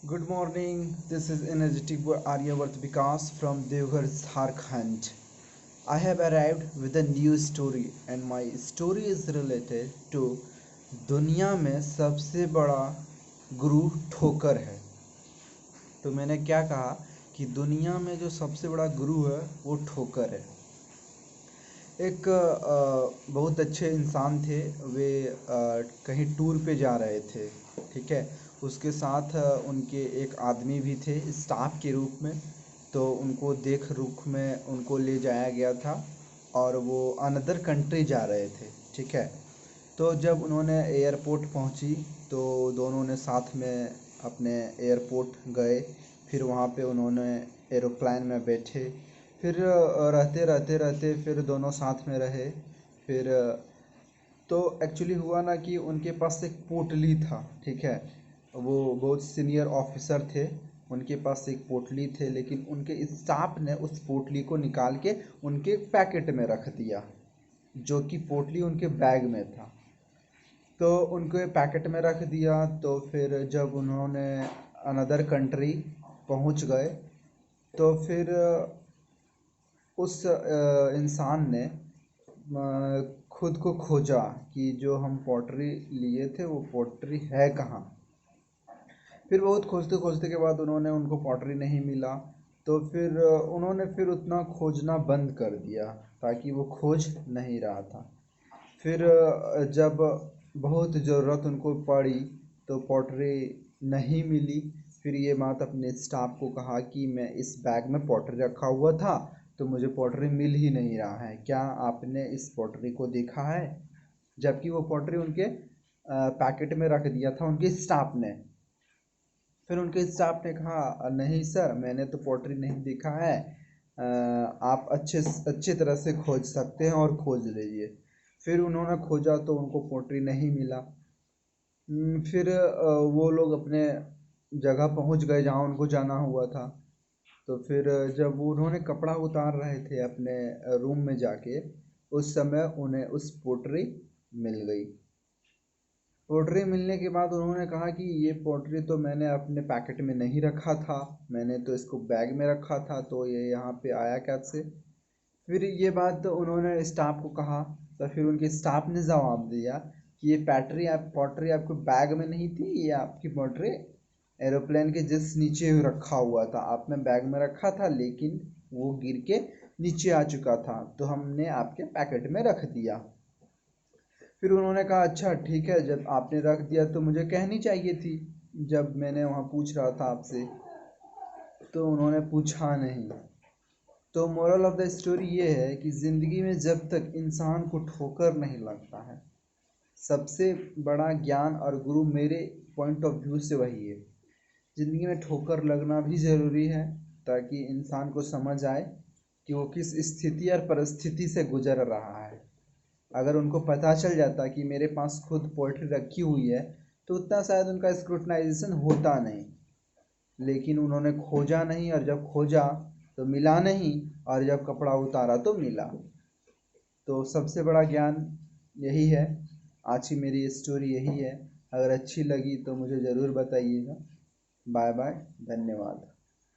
Good morning. This is energetic boy Aryavarth Vikas from Devghar, Jharkhand. I have arrived with a new story, and my story is related to दुनिया में सबसे बड़ा गुरु ठोकर है। तो मैंने क्या कहा कि दुनिया में जो सबसे बड़ा गुरु है वो ठोकर है। एक बहुत अच्छे इंसान थे। वे कहीं टूर पे जा रहे थे, ठीक है। उसके साथ उनके एक आदमी भी थे स्टाफ के रूप में। तो उनको देख रुख में उनको ले जाया गया था और वो अनदर कंट्री जा रहे थे, ठीक है। तो जब उन्होंने एयरपोर्ट पहुंची तो दोनों ने साथ में अपने एयरपोर्ट गए। फिर वहाँ पे उन्होंने एरोप्लेन में बैठे। फिर रहते फिर दोनों साथ में रहे। फिर तो एक्चुअली हुआ ना कि उनके पास एक पोटली था, ठीक है। वो बहुत सीनियर ऑफिसर थे, उनके पास एक पोटली थे, लेकिन उनके स्टाफ ने उस पोटली को निकाल के उनके पैकेट में रख दिया, जो कि पोटली उनके बैग में था। तो उनके पैकेट में रख दिया। तो फिर जब उन्होंने अनदर कंट्री पहुंच गए तो फिर उस इंसान ने खुद को खोजा कि जो हम पॉटरी लिए थे वो पॉटरी है कहाँ। फिर बहुत खोजते खोजते के बाद उन्होंने उनको पॉटरी नहीं मिला। तो फिर उन्होंने फिर उतना खोजना बंद कर दिया, ताकि वो खोज नहीं रहा था। फिर जब बहुत ज़रूरत उनको पड़ी तो पॉटरी नहीं मिली। फिर ये बात अपने स्टाफ को कहा कि मैं इस बैग में पॉटरी रखा हुआ था तो मुझे पॉटरी मिल ही नहीं रहा है, क्या आपने इस पॉटरी को देखा है? जबकि वो पॉटरी उनके पैकेट में रख दिया था उनके स्टाफ ने। फिर उनके स्टाफ ने कहा नहीं सर, मैंने तो पॉटरी नहीं देखा है, आप अच्छे तरह से खोज सकते हैं और खोज लीजिए। फिर उन्होंने खोजा तो उनको पॉटरी नहीं मिला। फिर वो लोग अपने जगह पहुंच गए जहाँ उनको जाना हुआ था। तो फिर जब उन्होंने कपड़ा उतार रहे थे अपने रूम में जाके, उस समय उन्हें उस पोटरी मिल गई। पोटरी मिलने के बाद उन्होंने कहा कि ये पोटरी तो मैंने अपने पैकेट में नहीं रखा था, मैंने तो इसको बैग में रखा था, तो ये यहाँ पे आया कैसे? फिर ये बात उन्होंने स्टाफ को कहा। तो फिर उनके स्टाफ ने जवाब दिया कि ये पॉटरी आपको बैग में नहीं थी, ये आपकी पॉटरी एरोप्लेन के जस्ट नीचे रखा हुआ था, आपने बैग में रखा था लेकिन वो गिर के नीचे आ चुका था, तो हमने आपके पैकेट में रख दिया। फिर उन्होंने कहा अच्छा ठीक है, जब आपने रख दिया तो मुझे कहनी चाहिए थी जब मैंने वहाँ पूछ रहा था आपसे। तो उन्होंने पूछा नहीं। तो मोरल ऑफ द स्टोरी ये है कि ज़िंदगी में जब तक इंसान को ठोकर नहीं लगता है, सबसे बड़ा ज्ञान और गुरु मेरे पॉइंट ऑफ व्यू से वही है। ज़िंदगी में ठोकर लगना भी ज़रूरी है ताकि इंसान को समझ आए कि वो किस स्थिति और परिस्थिति से गुजर रहा है। अगर उनको पता चल जाता कि मेरे पास खुद पोइट्री रखी हुई है तो उतना शायद उनका स्क्रूटनाइजेशन होता नहीं। लेकिन उन्होंने खोजा नहीं, और जब खोजा तो मिला नहीं, और जब कपड़ा उतारा तो मिला। तो सबसे बड़ा ज्ञान यही है। आज की मेरी स्टोरी यही है। अगर अच्छी लगी तो मुझे ज़रूर बताइएगा। बाय बाय, धन्यवाद।